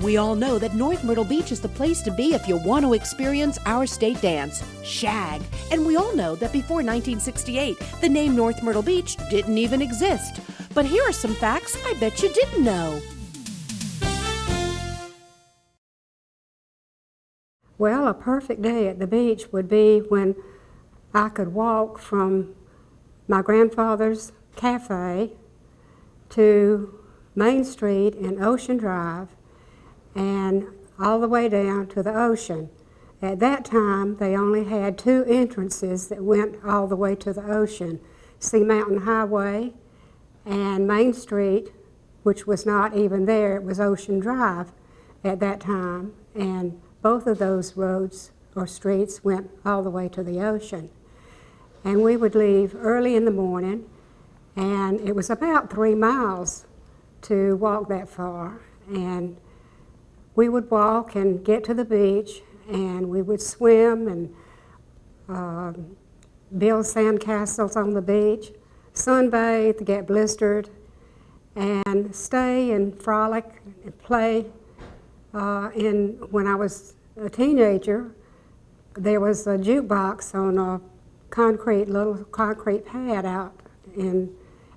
We all know that North Myrtle Beach is the place to be if you want to experience our state dance, shag. And we all know that before 1968, the name North Myrtle Beach didn't even exist. But here are some facts I bet you didn't know. Well, a perfect day at the beach would be when I could walk from my grandfather's cafe to Main Street and Ocean Drive and all the way down to the ocean. At that time, they only had two entrances that went all the way to the ocean, Sea Mountain Highway and Main Street, which was not even there. It was Ocean Drive at that time, and both of those roads or streets went all the way to the ocean. And we would leave early in the morning, and it was about 3 miles to walk that far. And we would walk and get to the beach, and we would swim and build sandcastles on the beach, sunbathe, get blistered, and stay and frolic and play. When I was a teenager, there was a jukebox on a little concrete pad out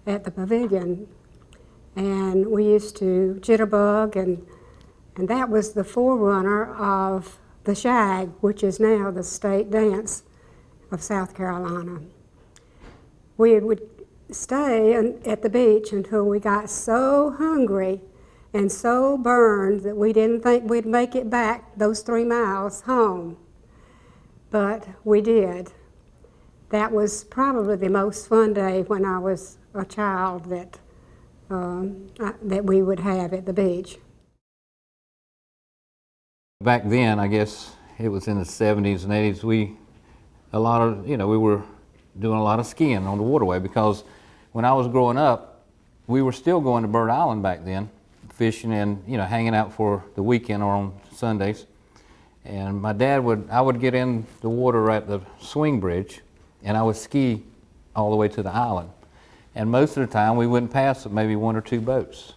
at the pavilion, and we used to jitterbug, and that was the forerunner of the shag, which is now the state dance of South Carolina. We would stay at the beach until we got so hungry and so burned that we didn't think we'd make it back those 3 miles home. But we did. That was probably the most fun day when I was a child that we would have at the beach. Back then, I guess it was in the 70s and 80s, we were doing a lot of skiing on the waterway, because when I was growing up, we were still going to Bird Island back then, fishing and hanging out for the weekend or on Sundays. And my dad I would get in the water at the swing bridge, and I would ski all the way to the island. And most of the time we wouldn't pass maybe 1 or 2 boats.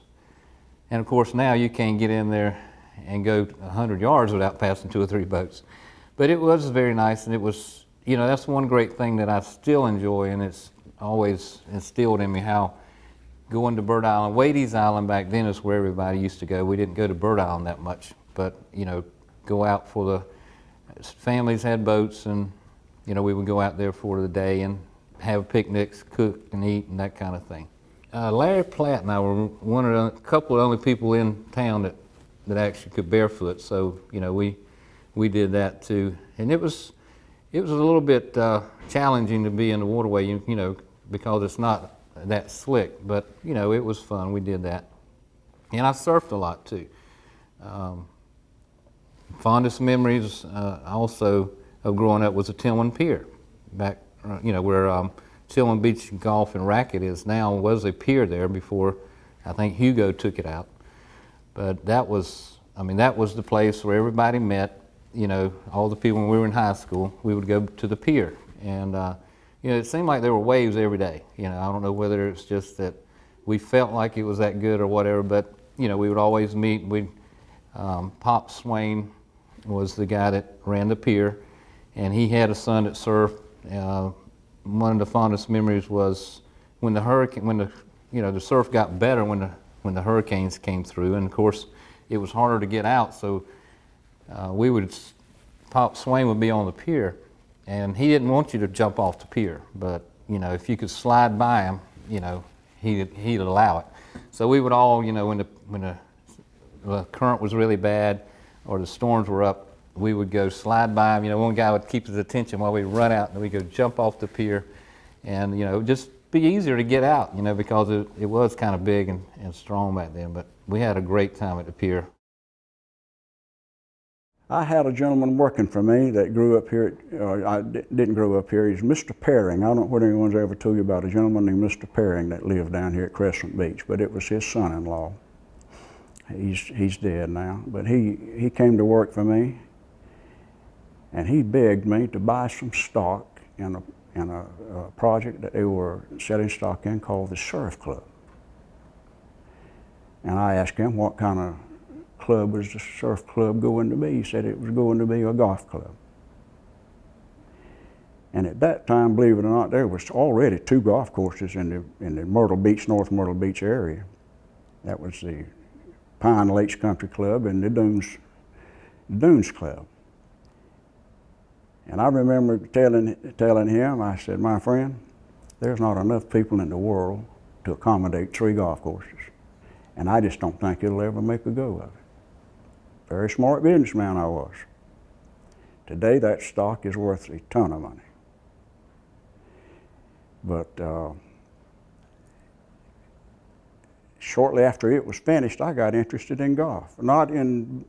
And of course now you can't get in there and go 100 yards without passing 2 or 3 boats. But it was very nice, and it was, that's one great thing that I still enjoy, and it's always instilled in me how going to Bird Island, Wadey's Island back then is where everybody used to go. We didn't go to Bird Island that much, but go out for the families had boats, and we would go out there for the day and have picnics, cook and eat and that kind of thing. Larry Platt and I were a couple of the only people in town that actually could barefoot, so we did that too. And it was a little bit challenging to be in the waterway, because it's not that slick, but it was fun. We did that, and I surfed a lot too. Fondest memories also of growing up was the Tillman Pier, back where Tillman Beach Golf and Racket is now, was a pier there before I think Hugo took it out. But that was the place where everybody met. All the people when we were in high school, we would go to the pier, and it seemed like there were waves every day. I don't know whether it's just that we felt like it was that good or whatever, but we would always meet. Pop Swain was the guy that ran the pier, and he had a son that surfed. One of the fondest memories was when the surf got better when the hurricanes came through, and of course it was harder to get out, so Pop Swain would be on the pier, and he didn't want you to jump off the pier, but if you could slide by him, he'd allow it. So we would all, when the current was really bad or the storms were up, we would go slide by him. One guy would keep his attention while we run out, and we go jump off the pier, and it would just be easier to get out, because it was kind of big and strong back then. But we had a great time at the pier. I had a gentleman working for me that grew up here, I didn't grow up here. He's Mr. Perring. I don't know whether anyone's ever told you about a gentleman named Mr. Perring that lived down here at Crescent Beach, but it was his son-in-law. He's dead now, but he came to work for me, and he begged me to buy some stock in a project that they were setting stock in called the Surf Club. And I asked him what kind of club was the surf club going to be? He said it was going to be a golf club. And at that time, believe it or not, there was already 2 golf courses in the Myrtle Beach, North Myrtle Beach area. That was the Pine Lakes Country Club and the Dunes Club. And I remember telling him, I said, my friend, there's not enough people in the world to accommodate 3 golf courses. And I just don't think it'll ever make a go of it. Very smart businessman I was. Today that stock is worth a ton of money. But shortly after it was finished, I got interested in golf. Not in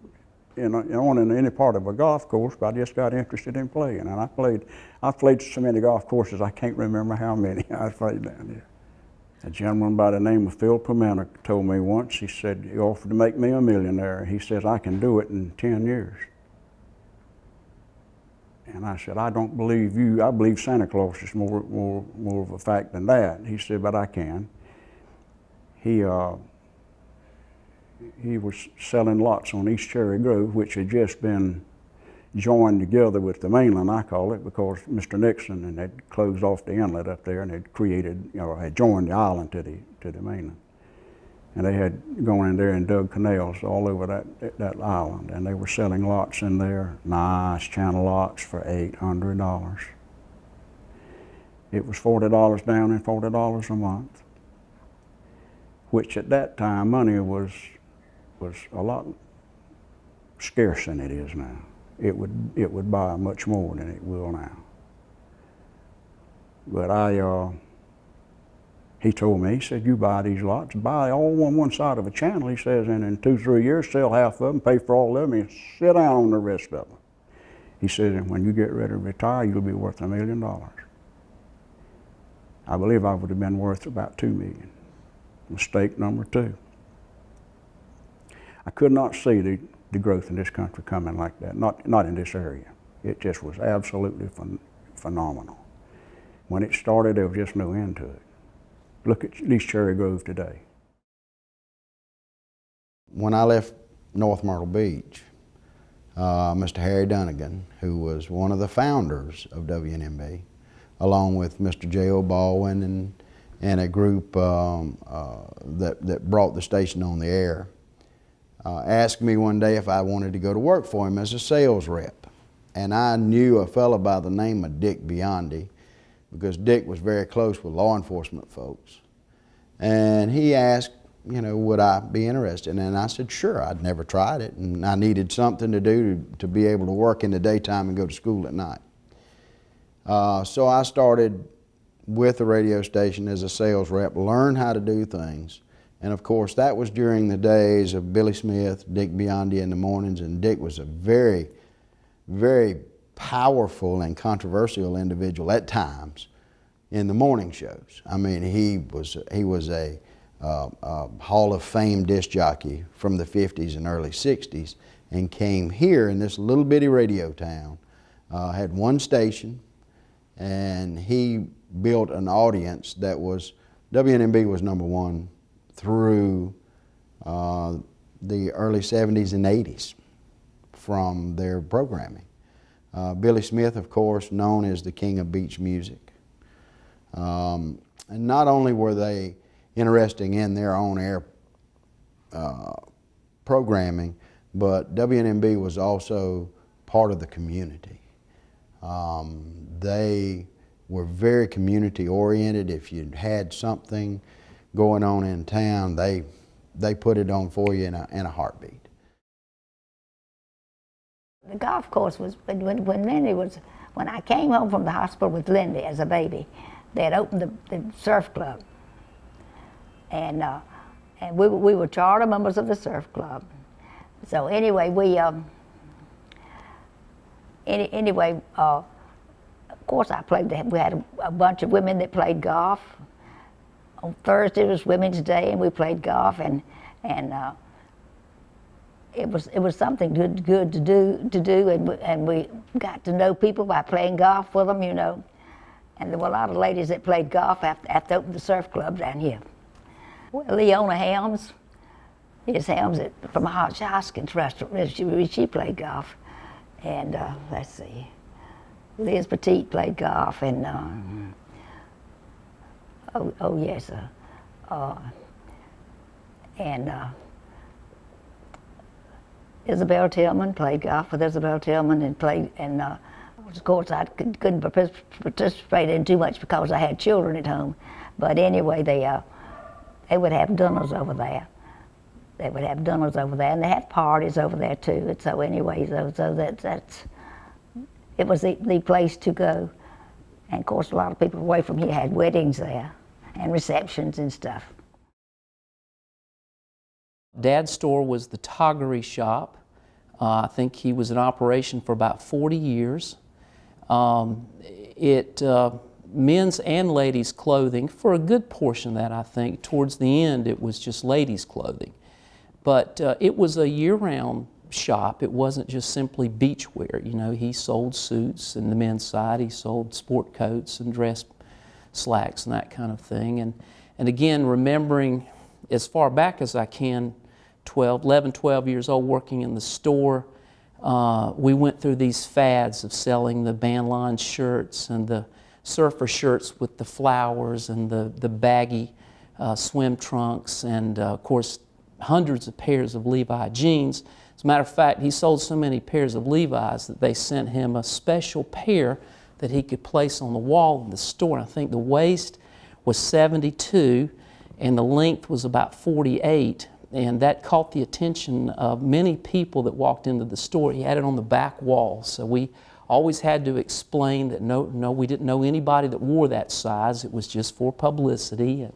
owning any part of a golf course, but I just got interested in playing. And I played so many golf courses, I can't remember how many I played down here. A gentleman by the name of Phil Pimenta told me once, he said, he offered to make me a millionaire. He says, I can do it in 10 years. And I said, I don't believe you. I believe Santa Claus is more of a fact than that. He said, but I can. He was selling lots on East Cherry Grove, which had just been joined together with the mainland, I call it, because Mr. Nixon had closed off the inlet up there and had created, had joined the island to the mainland. And they had gone in there and dug canals all over that island, and they were selling lots in there, nice channel lots for $800. It was $40 down and $40 a month, which at that time money was a lot scarcer than it is now. It would buy much more than it will now. But he told me, he said, you buy these lots, buy all on one side of a channel, he says, and in 2-3 years, sell half of them, pay for all of them, and sit down on the rest of them. He said, and when you get ready to retire, you'll be worth $1 million. I believe I would have been worth about $2 million. Mistake number 2. I could not see the growth in this country coming like that, not in this area. It just was absolutely phenomenal. When it started, there was just no end to it. Look at East Cherry Grove today. When I left North Myrtle Beach, Mr. Harry Dunnigan, who was one of the founders of WNMB, along with Mr. J.O. Baldwin and a group that brought the station on the air, asked me one day if I wanted to go to work for him as a sales rep. And I knew a fellow by the name of Dick Biondi, because Dick was very close with law enforcement folks. And he asked, would I be interested? And I said, sure. I'd never tried it, and I needed something to do to be able to work in the daytime and go to school at night. So I started with the radio station as a sales rep, learned how to do things. And of course, that was during the days of Billy Smith, Dick Biondi in the mornings, and Dick was a very, very powerful and controversial individual at times in the morning shows. I mean, he was a Hall of Fame disc jockey from the 50s and early 60s, and came here in this little bitty radio town, had one station, and he built an audience that was, WNMB was #1 through the early 70s and 80s from their programming. Billy Smith, of course, known as the king of beach music. And not only were they interesting in their own air programming, but WNMB was also part of the community. They were very community oriented. If you had something going on in town, they put it on for you in a heartbeat. The golf course was, when I came home from the hospital with Lindy as a baby, they had opened the surf club. And we were charter members of the surf club. So anyway, of course I played, we had a bunch of women that played golf. On Thursday was Women's Day, and we played golf, and it was something good to do, and we got to know people by playing golf with them, And there were a lot of ladies that played golf after opening the surf club down here. Well, Leona Helms, His Helms from Hoskins restaurant. She played golf, and let's see, Liz Petit played golf, and oh yes, and Isabel Tillman played golf with Isabel Tillman, and played, and of course I couldn't participate in too much because I had children at home. But anyway, they would have dinners over there. They would have dinners over there, and they had parties over there too. And so anyway, so it was the place to go. And of course, a lot of people away from here had weddings there and receptions and stuff. Dad's store was the Toggery Shop. I think he was in operation for about 40 years. Men's and ladies' clothing, for a good portion of that, I think. Towards the end, it was just ladies' clothing. But it was a year-round shop. It wasn't just simply beachwear. You know, he sold suits, and the men's side, he sold sport coats and dress slacks and that kind of thing. And again, remembering as far back as I can, 11, 12 years old, working in the store, we went through these fads of selling the bandline shirts and the surfer shirts with the flowers and the baggy swim trunks, and of course hundreds of pairs of Levi jeans. As a matter of fact, he sold so many pairs of Levi's that they sent him a special pair that he could place on the wall in the store. I think the waist was 72 and the length was about 48, and that caught the attention of many people that walked into the store. He had it on the back wall, so we always had to explain that no, we didn't know anybody that wore that size. It was just for publicity,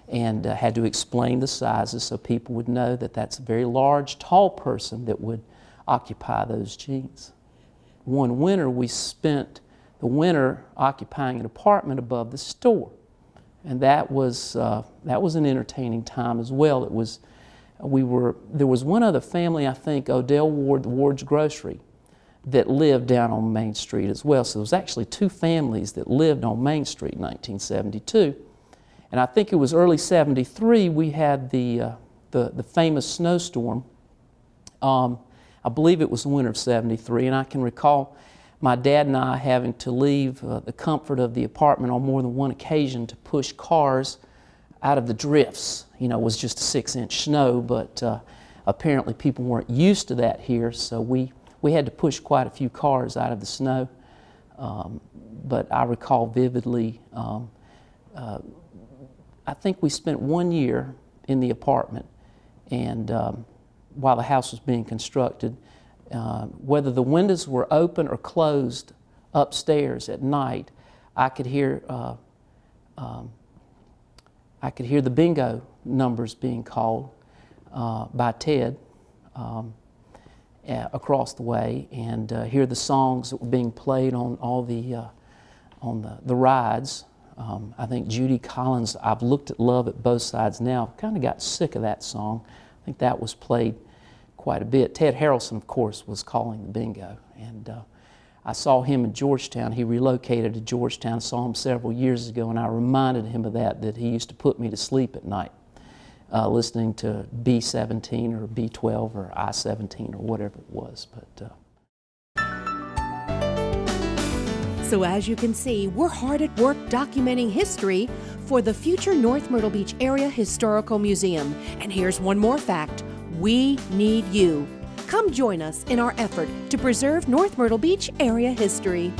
and had to explain the sizes so people would know that that's a very large, tall person that would occupy those jeans. One winter, we spent the winter occupying an apartment above the store, and that was an entertaining time as well. There was one other family, I think, Odell Ward, the Ward's Grocery, that lived down on Main Street as well. So there was actually two families that lived on Main Street in 1972. And I think it was early 73 we had the famous snowstorm. I believe it was the winter of 73, and I can recall my dad and I having to leave the comfort of the apartment on more than one occasion to push cars out of the drifts. You know, it was just a 6-inch snow, but apparently people weren't used to that here, so we had to push quite a few cars out of the snow. But I recall vividly, I think we spent 1 year in the apartment, and while the house was being constructed, whether the windows were open or closed upstairs at night, I could hear the bingo numbers being called by Ted across the way, and hear the songs that were being played on all the rides. I think Judy Collins' "I've Looked at Love at Both Sides Now" kind of got sick of that song. I think that was played quite a bit. Ted Harrelson, of course, was calling the bingo, and I saw him in Georgetown. He relocated to Georgetown. I saw him several years ago, and I reminded him of that he used to put me to sleep at night listening to B-17 or B-12 or I-17 or whatever it was. But So as you can see, we're hard at work documenting history for the future North Myrtle Beach Area Historical Museum. And here's one more fact: we need you. Come join us in our effort to preserve North Myrtle Beach area history.